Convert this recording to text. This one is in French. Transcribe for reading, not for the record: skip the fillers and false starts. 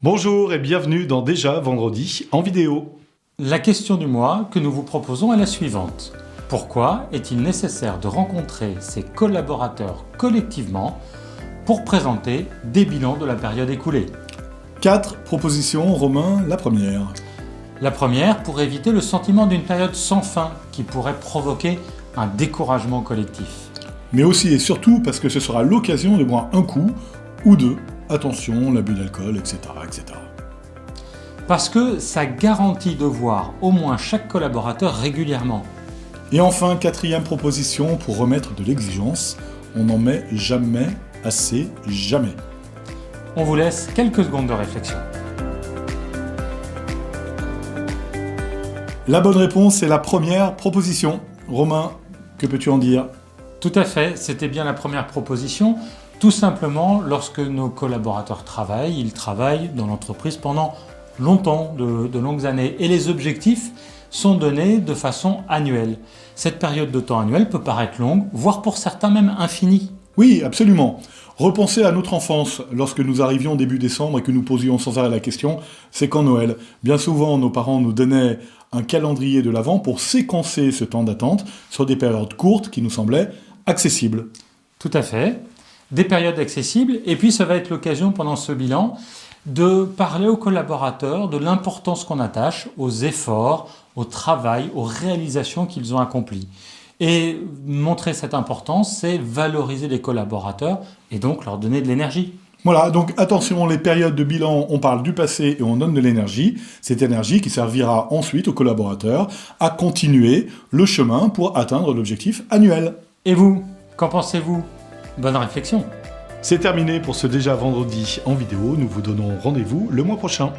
Bonjour et bienvenue dans Déjà Vendredi en vidéo. La question du mois que nous vous proposons est la suivante. Pourquoi est-il nécessaire de rencontrer ses collaborateurs collectivement pour présenter des bilans de la période écoulée? 4 propositions, Romain, la première. La première, pour éviter le sentiment d'une période sans fin qui pourrait provoquer un découragement collectif. Mais aussi et surtout parce que ce sera l'occasion de boire un coup ou deux. Attention, l'abus d'alcool, etc., etc. Parce que ça garantit de voir au moins chaque collaborateur régulièrement. Et enfin, 4e proposition pour remettre de l'exigence. On n'en met jamais assez, jamais. On vous laisse quelques secondes de réflexion. La bonne réponse est la première proposition. Romain, que peux-tu en dire? Tout à fait, c'était bien la première proposition. Tout simplement, lorsque nos collaborateurs travaillent, ils travaillent dans l'entreprise pendant longtemps, de longues années. Et les objectifs sont donnés de façon annuelle. Cette période de temps annuelle peut paraître longue, voire pour certains même infinie. Oui, absolument. Repensez à notre enfance, lorsque nous arrivions début décembre et que nous posions sans arrêt la question « c'est quand Noël ?» Bien souvent, nos parents nous donnaient un calendrier de l'Avent pour séquencer ce temps d'attente sur des périodes courtes qui nous semblaient accessibles. Tout à fait. Des périodes accessibles, et puis ça va être l'occasion pendant ce bilan de parler aux collaborateurs de l'importance qu'on attache aux efforts, au travail, aux réalisations qu'ils ont accomplies. Et montrer cette importance, c'est valoriser les collaborateurs et donc leur donner de l'énergie. Voilà, donc attention, les périodes de bilan, on parle du passé et on donne de l'énergie. Cette énergie qui servira ensuite aux collaborateurs à continuer le chemin pour atteindre l'objectif annuel. Et vous, qu'en pensez-vous? Bonne réflexion. C'est terminé pour ce Déjà Vendredi en vidéo. Nous vous donnons rendez-vous le mois prochain.